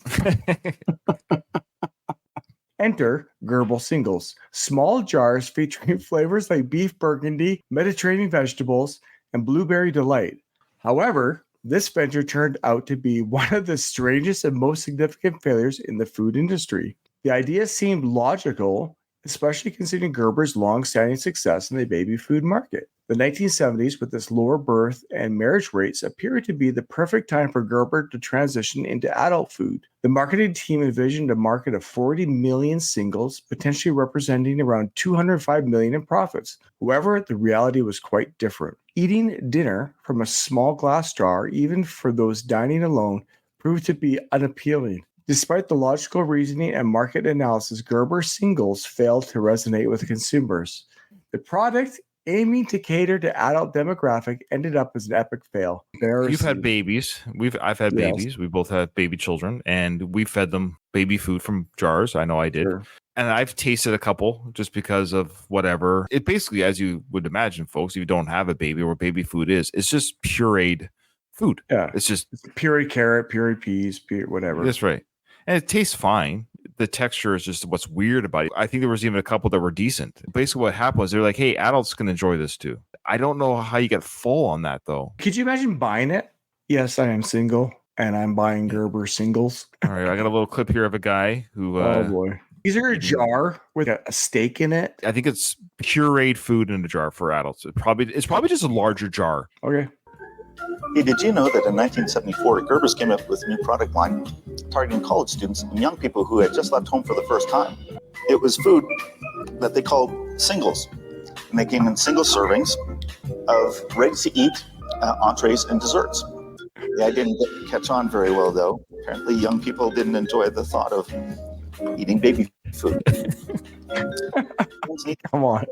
Enter Gerber Singles, small jars featuring flavors like beef burgundy, Mediterranean vegetables, and blueberry delight. However, this venture turned out to be one of the strangest and most significant failures in the food industry. The idea seemed logical, especially considering Gerber's long-standing success in the baby food market. The 1970s, with its lower birth and marriage rates, appeared to be the perfect time for Gerber to transition into adult food. The marketing team envisioned a market of 40 million singles, potentially representing around $205 million in profits. However, the reality was quite different. Eating dinner from a small glass jar, even for those dining alone, proved to be unappealing. Despite the logical reasoning and market analysis, Gerber Singles failed to resonate with consumers. The product, aiming to cater to adult demographic, ended up as an epic fail. You've had babies. I've had babies. We both had baby children, and we fed them baby food from jars. I know I did. Sure. And I've tasted a couple just because of whatever. It basically, as you would imagine, folks, if you don't have a baby or what baby food is, it's just pureed food. Yeah. It's just pureed carrot, pureed peas, whatever. That's right. And it tastes fine. The texture is just what's weird about it. I think there was even a couple that were decent. Basically what happened was they're like, hey, adults can enjoy this too. I don't know how you get full on that though. Could you imagine buying it? Yes, I am single and I'm buying Gerber singles. All right, I got a little clip here of a guy who oh boy. These are a jar with a steak in it. I think it's pureed food in a jar for adults. It's probably just a larger jar. Okay. Hey, did you know that in 1974, Gerber's came up with a new product line targeting college students and young people who had just left home for the first time? It was food that they called singles. And they came in single servings of ready-to-eat entrees and desserts. The idea didn't catch on very well, though. Apparently, young people didn't enjoy the thought of eating baby food. Come on.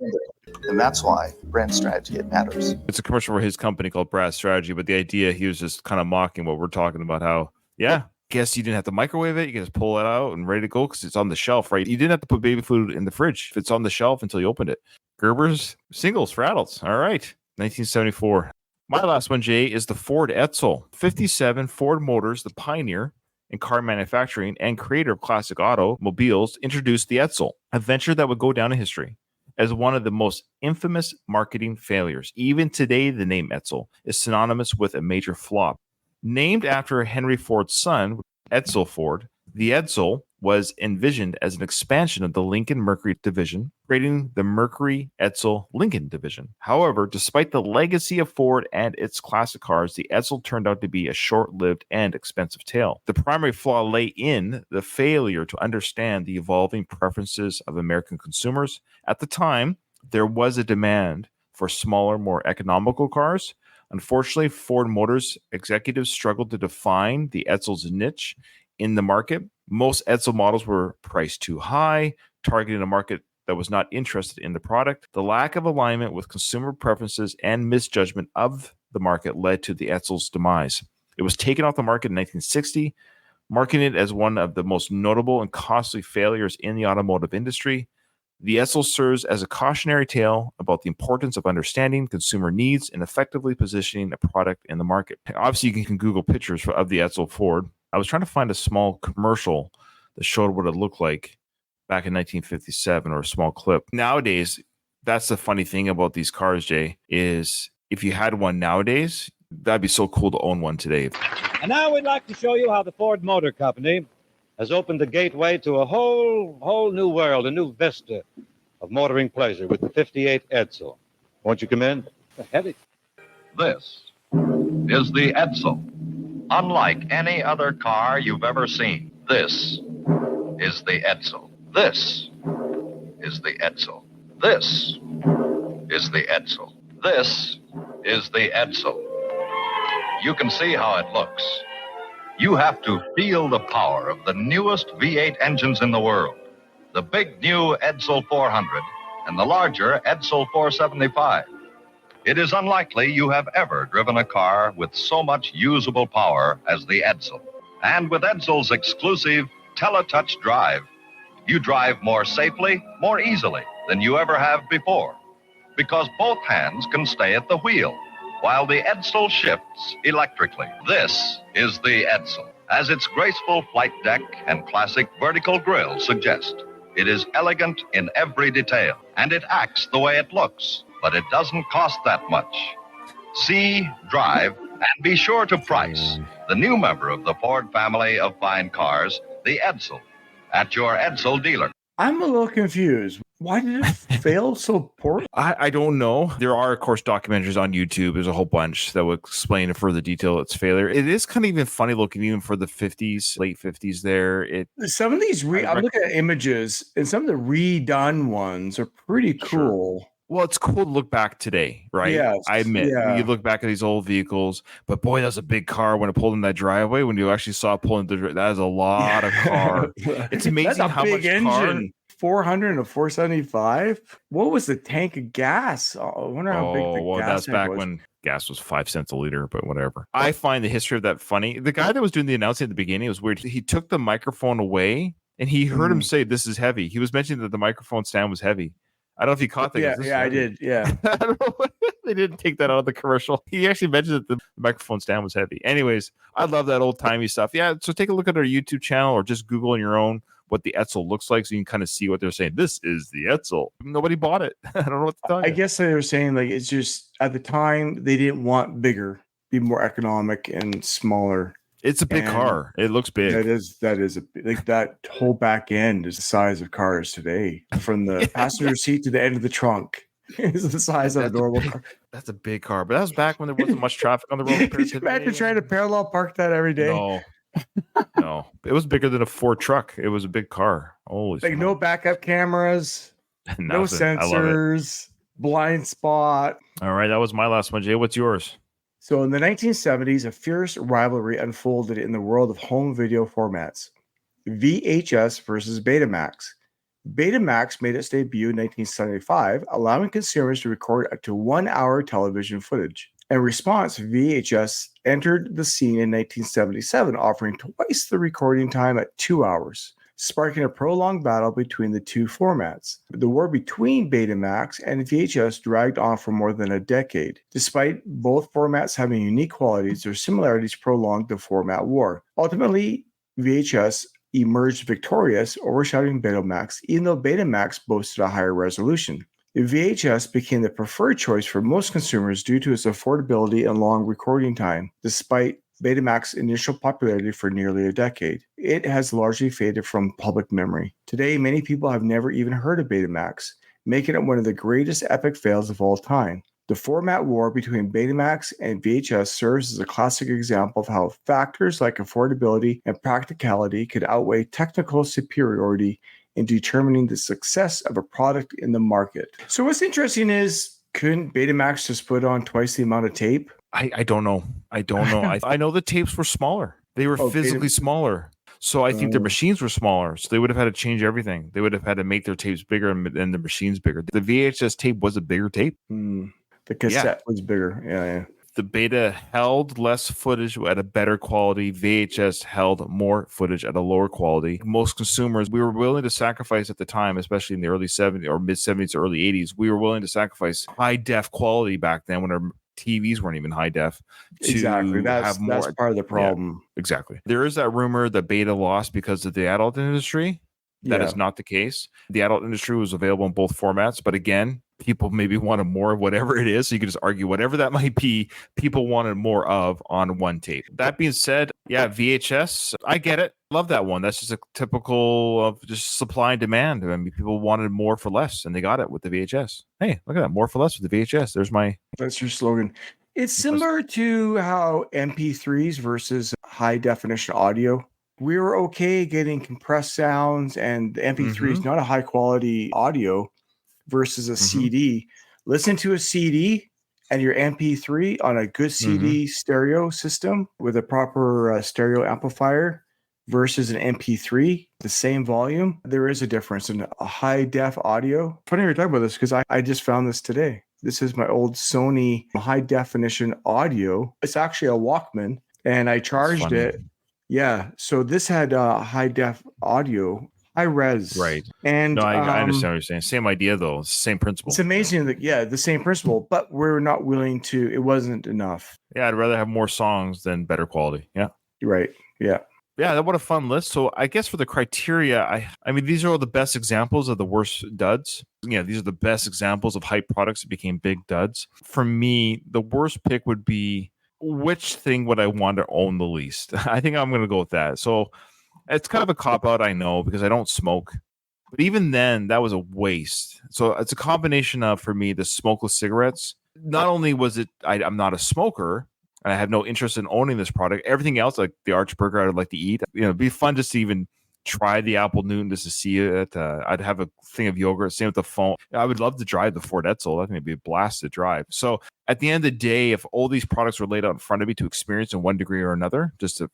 And that's why brand strategy, it matters. It's a commercial for his company called Brand Strategy, but the idea, he was just kind of mocking what we're talking about, how, yeah, guess you didn't have to microwave it. You can just pull it out and ready to go because it's on the shelf, right? You didn't have to put baby food in the fridge. If it's on the shelf until you opened it. Gerber's singles for adults. All right. 1974. My last one, Jay, is the Ford Edsel. 57 Ford Motors, the pioneer in car manufacturing and creator of classic automobiles, introduced the Edsel, a venture that would go down in history as one of the most infamous marketing failures. Even today, the name Edsel is synonymous with a major flop. Named after Henry Ford's son, Edsel Ford, the Edsel was envisioned as an expansion of the Lincoln Mercury division, creating the Mercury Edsel Lincoln division. However, despite the legacy of Ford and its classic cars, the Edsel turned out to be a short-lived and expensive tale. The primary flaw lay in the failure to understand the evolving preferences of American consumers. At the time, there was a demand for smaller, more economical cars. Unfortunately, Ford Motors executives struggled to define the Edsel's niche in the market. Most Edsel models were priced too high, targeting a market that was not interested in the product. The lack of alignment with consumer preferences and misjudgment of the market led to the Edsel's demise. It was taken off the market in 1960, marking it as one of the most notable and costly failures in the automotive industry. The Edsel serves as a cautionary tale about the importance of understanding consumer needs and effectively positioning a product in the market. Obviously, you can Google pictures of the Edsel Ford. I was trying to find a small commercial that showed what it looked like back in 1957, or a small clip. Nowadays, that's the funny thing about these cars, Jay, is if you had one nowadays, that'd be so cool to own one today. And now we'd like to show you how the Ford Motor Company has opened the gateway to a whole new world, a new vista of motoring pleasure with the 58 Edsel. Won't you come in? Heavy. This is the Edsel. Unlike any other car you've ever seen, this is the Edsel. This is the Edsel. This is the Edsel. This is the Edsel. You can see how it looks. You have to feel the power of the newest V8 engines in the world. The big new Edsel 400 and the larger Edsel 475. It is unlikely you have ever driven a car with so much usable power as the Edsel. And with Edsel's exclusive TeleTouch Drive, you drive more safely, more easily than you ever have before. Because both hands can stay at the wheel, while the Edsel shifts electrically. This is the Edsel. As its graceful flight deck and classic vertical grille suggest, it is elegant in every detail, and it acts the way it looks. But it doesn't cost that much. See, drive, and be sure to price the new member of the Ford family of fine cars, the Edsel, at your Edsel dealer. I'm a little confused. Why did it fail so poorly? I don't know. There are, of course, documentaries on YouTube. There's a whole bunch that will explain in further detail its failure. It is kind of even funny looking, even for the 50s, late 50s there. Some of these, I'm looking at images, and some of the redone ones are pretty cool. Sure. Well, it's cool to look back today, right? Yes, I admit, yeah. You look back at these old vehicles, but boy, that's a big car when it pulled in that driveway. When you actually saw it pulling that is a lot of car. It's amazing how much engine. car. 400 and a 475. What was the tank of gas? I wonder how big the gas that's tank back was. when gas was 5 cents a liter, but whatever. I find the history of that funny. The guy that was doing the announcing at the beginning was weird. He took the microphone away and he heard him say, "This is heavy." He was mentioning that the microphone stand was heavy. I don't know if you caught that. Yeah, I did. Yeah. I don't know. They didn't take that out of the commercial. He actually mentioned that the microphone stand was heavy. Anyways, I love that old timey stuff. Yeah, so take a look at our YouTube channel or just Google on your own what the Etzel looks like so you can kind of see what they're saying. This is the Etzel. Nobody bought it. I don't know what to tell you. I guess they were saying like it's just at the time they didn't want bigger, be more economic and smaller. It's a big car. It looks big. That is like that whole back end is the size of cars today. From the passenger seat to the end of the trunk is the size of a normal car. That's a big car. But that was back when there wasn't much traffic on the road. Imagine trying to parallel park that every day. No. It was bigger than a Ford truck. It was a big car. Holy like no backup cameras, no sensors, blind spot. All right, that was my last one. Jay, what's yours? So in the 1970s, a fierce rivalry unfolded in the world of home video formats. VHS versus Betamax. Betamax made its debut in 1975, allowing consumers to record up to 1 hour television footage. In response, VHS entered the scene in 1977, offering twice the recording time at 2 hours, sparking a prolonged battle between the two formats. The war between Betamax and VHS dragged on for more than a decade. Despite both formats having unique qualities, their similarities prolonged the format war. Ultimately, VHS emerged victorious, overshadowing Betamax, even though Betamax boasted a higher resolution. The VHS became the preferred choice for most consumers due to its affordability and long recording time, despite Betamax's initial popularity for nearly a decade. It has largely faded from public memory. Today, many people have never even heard of Betamax, making it one of the greatest epic fails of all time. The format war between Betamax and VHS serves as a classic example of how factors like affordability and practicality could outweigh technical superiority in determining the success of a product in the market. So what's interesting is, couldn't Betamax just put on twice the amount of tape? I don't know. I know the tapes were smaller. They were physically smaller. So I think their machines were smaller. So they would have had to change everything. They would have had to make their tapes bigger and the machines bigger. The VHS tape was a bigger tape. The cassette was bigger. Yeah. The Beta held less footage at a better quality. VHS held more footage at a lower quality. Most consumers, we were willing to sacrifice at the time, especially in the early 70s or mid 70s or early 80s, we were willing to sacrifice high def quality back then when our TVs weren't even high def. Exactly. That's part of the problem. Yeah, exactly. There is that rumor that Beta lost because of the adult industry. That is not the case. The adult industry was available in both formats, but again, people maybe wanted more of whatever it is. So you could just argue whatever that might be, people wanted more of on one tape. That being said, VHS, I get it. Love that one. That's just a typical of just supply and demand. I mean, people wanted more for less, and they got it with the VHS. Hey, look at that. More for less with the VHS. That's your slogan. It's similar to how MP3s versus high definition audio. We were okay getting compressed sounds, and the MP3 is not a high quality audio versus a CD. Listen to a CD and your MP3 on a good CD stereo system with a proper stereo amplifier versus an MP3, the same volume. There is a difference in a high def audio. Funny you're talking about this because I just found this today. This is my old Sony high definition audio. It's actually a Walkman, and I charged it. Yeah, so this had high def audio, high res. Right. And I understand what you're saying. Same idea though, same principle. It's amazing that the same principle, but we're not willing to. It wasn't enough. Yeah, I'd rather have more songs than better quality. Yeah. Right. Yeah. Yeah, what a fun list. So I guess for the criteria, I mean, these are all the best examples of the worst duds. Yeah, these are the best examples of hype products that became big duds. For me, the worst pick would be, which thing would I want to own the least? I think I'm going to go with that. So it's kind of a cop-out, I know, because I don't smoke. But even then, that was a waste. So it's a combination of, for me, the smokeless cigarettes. Not only was it, I'm not a smoker, and I have no interest in owning this product. Everything else, like the Arch Burger, I'd like to eat. It'd be fun just to even try the Apple Newton just to see it. I'd have a thing of yogurt. Same with the phone. I would love to drive the Ford Edsel. I think it'd be a blast to drive. So at the end of the day, if all these products were laid out in front of me to experience in one degree or another,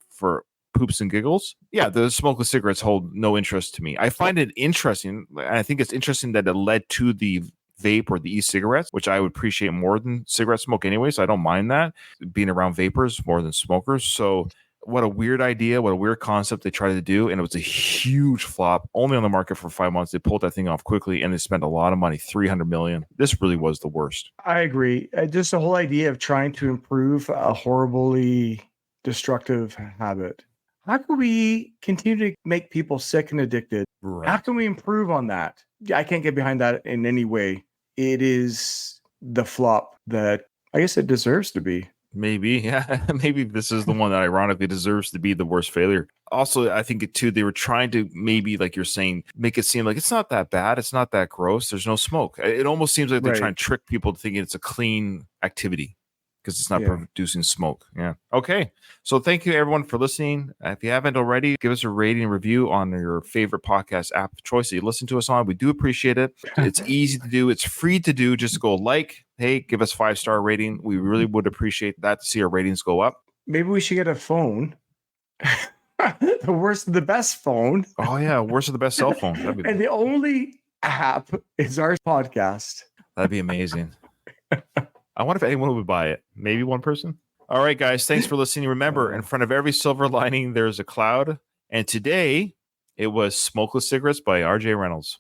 for poops and giggles, the smokeless cigarettes hold no interest to me. I find it interesting. And I think it's interesting that it led to the vape or the e-cigarettes, which I would appreciate more than cigarette smoke anyway. So I don't mind that, being around vapors more than smokers. So what a weird idea, what a weird concept they tried to do. And it was a huge flop, only on the market for 5 months. They pulled that thing off quickly and they spent a lot of money, $300 million. This really was the worst. I agree. Just the whole idea of trying to improve a horribly destructive habit. How can we continue to make people sick and addicted? Right. How can we improve on that? I can't get behind that in any way. It is the flop that I guess it deserves to be. Maybe, yeah. Maybe this is the one that ironically deserves to be the worst failure. Also, I think too, they were trying to maybe, like you're saying, make it seem like it's not that bad. It's not that gross. There's no smoke. It almost seems like they're trying to trick people to thinking it's a clean activity because it's not producing smoke. Yeah. Okay. So thank you everyone for listening. If you haven't already, give us a rating and review on your favorite podcast app of choice that you listen to us on. We do appreciate it. It's easy to do. It's free to do. Just go like, hey, give us 5-star rating. We really would appreciate that to see our ratings go up. Maybe we should get a phone. The worst of the best phone. Oh yeah, worst of the best cell phone. And the only app is our podcast. That'd be amazing. I wonder if anyone would buy it. Maybe one person. All right, guys. Thanks for listening. Remember, in front of every silver lining, there's a cloud. And today, it was Smokeless Cigarettes by R.J. Reynolds.